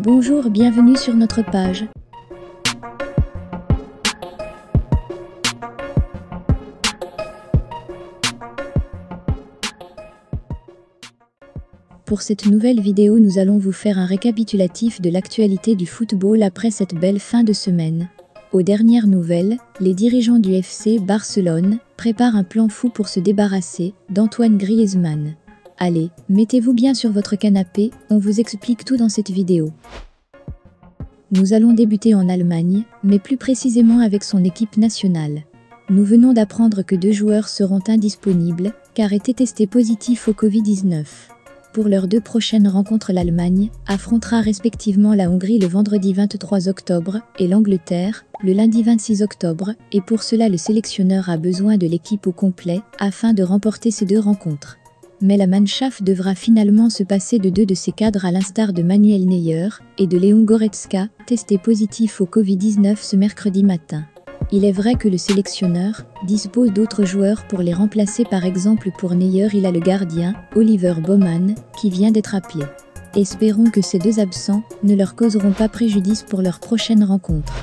Bonjour, bienvenue sur notre page. Pour cette nouvelle vidéo, nous allons vous faire un récapitulatif de l'actualité du football après cette belle fin de semaine. Aux dernières nouvelles, les dirigeants du FC Barcelone préparent un plan fou pour se débarrasser d'Antoine Griezmann. Allez, mettez-vous bien sur votre canapé, on vous explique tout dans cette vidéo. Nous allons débuter en Allemagne, mais plus précisément avec son équipe nationale. Nous venons d'apprendre que 2 joueurs seront indisponibles, car étaient testés positifs au Covid-19. Pour leurs 2 prochaines rencontres, l'Allemagne affrontera respectivement la Hongrie le vendredi 23 octobre et l'Angleterre le lundi 26 octobre, et pour cela le sélectionneur a besoin de l'équipe au complet afin de remporter ces 2 rencontres. Mais la Mannschaft devra finalement se passer de 2 de ses cadres à l'instar de Manuel Neuer et de Leon Goretzka, testés positifs au Covid-19 ce mercredi matin. Il est vrai que le sélectionneur dispose d'autres joueurs pour les remplacer, par exemple pour Neuer il a le gardien, Oliver Baumann, qui vient d'être appelé. Espérons que ces 2 absents ne leur causeront pas préjudice pour leur prochaine rencontre.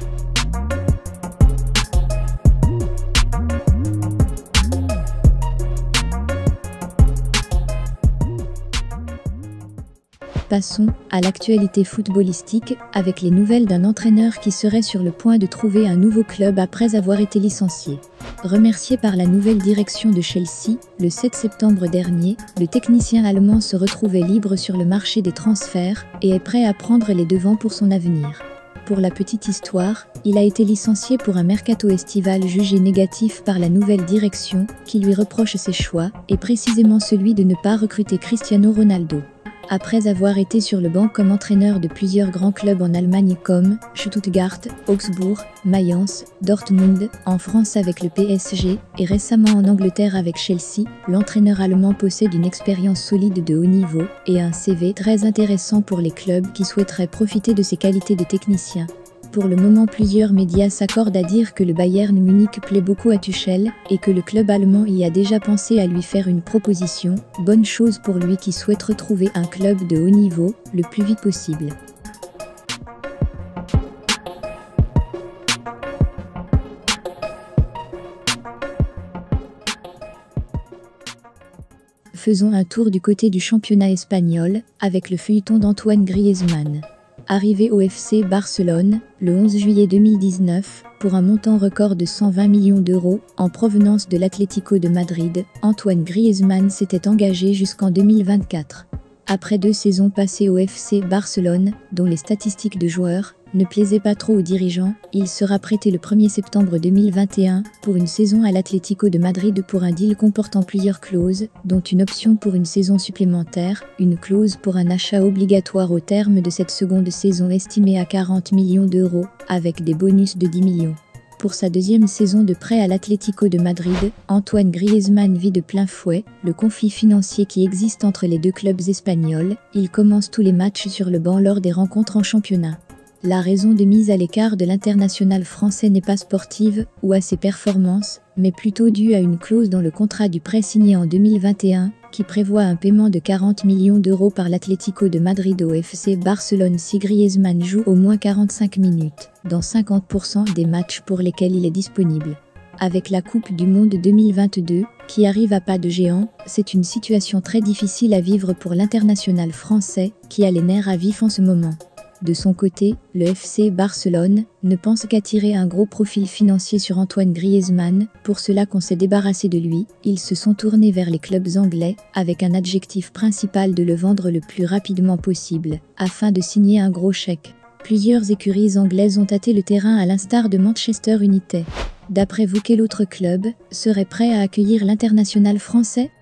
Passons à l'actualité footballistique avec les nouvelles d'un entraîneur qui serait sur le point de trouver un nouveau club après avoir été licencié. Remercié par la nouvelle direction de Chelsea, le 7 septembre dernier, le technicien allemand se retrouvait libre sur le marché des transferts et est prêt à prendre les devants pour son avenir. Pour la petite histoire, il a été licencié pour un mercato estival jugé négatif par la nouvelle direction qui lui reproche ses choix, et précisément celui de ne pas recruter Cristiano Ronaldo. Après avoir été sur le banc comme entraîneur de plusieurs grands clubs en Allemagne comme Stuttgart, Augsbourg, Mayence, Dortmund, en France avec le PSG et récemment en Angleterre avec Chelsea, l'entraîneur allemand possède une expérience solide de haut niveau et un CV très intéressant pour les clubs qui souhaiteraient profiter de ses qualités de technicien. Pour le moment, plusieurs médias s'accordent à dire que le Bayern Munich plaît beaucoup à Tuchel et que le club allemand y a déjà pensé à lui faire une proposition, bonne chose pour lui qui souhaite retrouver un club de haut niveau le plus vite possible. Faisons un tour du côté du championnat espagnol avec le feuilleton d'Antoine Griezmann. Arrivé au FC Barcelone le 11 juillet 2019 pour un montant record de 120 millions d'euros en provenance de l'Atlético de Madrid, Antoine Griezmann s'était engagé jusqu'en 2024. Après 2 saisons passées au FC Barcelone, dont les statistiques de joueurs ne plaisaient pas trop aux dirigeants, il sera prêté le 1er septembre 2021 pour une saison à l'Atlético de Madrid pour un deal comportant plusieurs clauses, dont une option pour une saison supplémentaire, une clause pour un achat obligatoire au terme de cette seconde saison estimée à 40 millions d'euros, avec des bonus de 10 millions. Pour sa 2e saison de prêt à l'Atlético de Madrid, Antoine Griezmann vit de plein fouet le conflit financier qui existe entre les 2 clubs espagnols. Il commence tous les matchs sur le banc lors des rencontres en championnat. La raison de mise à l'écart de l'international français n'est pas sportive ou à ses performances, mais plutôt due à une clause dans le contrat du prêt signé en 2021 qui prévoit un paiement de 40 millions d'euros par l'Atlético de Madrid au FC Barcelone si Griezmann joue au moins 45 minutes, dans 50% des matchs pour lesquels il est disponible. Avec la Coupe du Monde 2022, qui arrive à pas de géant, c'est une situation très difficile à vivre pour l'international français, qui a les nerfs à vif en ce moment. De son côté, le FC Barcelone ne pense qu'à tirer un gros profit financier sur Antoine Griezmann, pour cela qu'on s'est débarrassé de lui, ils se sont tournés vers les clubs anglais, avec un objectif principal de le vendre le plus rapidement possible, afin de signer un gros chèque. Plusieurs écuries anglaises ont tâté le terrain à l'instar de Manchester United. D'après vous, quel autre club serait prêt à accueillir l'international français ?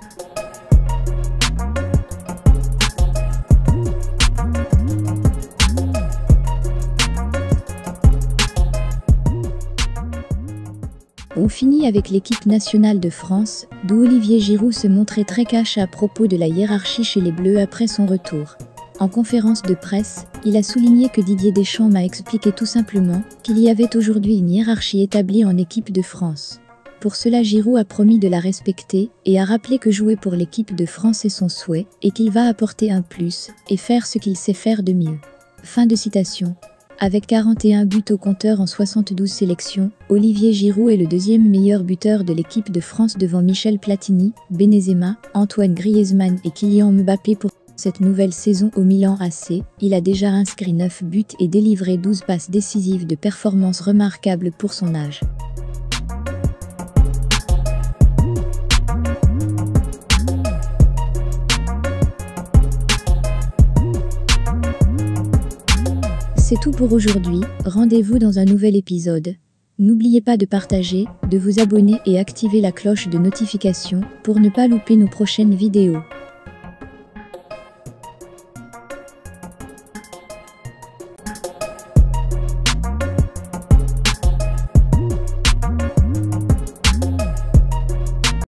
On finit avec l'équipe nationale de France, d'où Olivier Giroud se montrait très cash à propos de la hiérarchie chez les Bleus après son retour. En conférence de presse, il a souligné que Didier Deschamps m'a expliqué tout simplement qu'il y avait aujourd'hui une hiérarchie établie en équipe de France. Pour cela, Giroud a promis de la respecter et a rappelé que jouer pour l'équipe de France est son souhait et qu'il va apporter un plus et faire ce qu'il sait faire de mieux. Fin de citation. Avec 41 buts au compteur en 72 sélections, Olivier Giroud est le deuxième meilleur buteur de l'équipe de France devant Michel Platini, Benzema, Antoine Griezmann et Kylian Mbappé pour cette nouvelle saison au Milan AC. Il a déjà inscrit 9 buts et délivré 12 passes décisives de performances remarquables pour son âge. C'est tout pour aujourd'hui, rendez-vous dans un nouvel épisode. N'oubliez pas de partager, de vous abonner et activer la cloche de notification pour ne pas louper nos prochaines vidéos.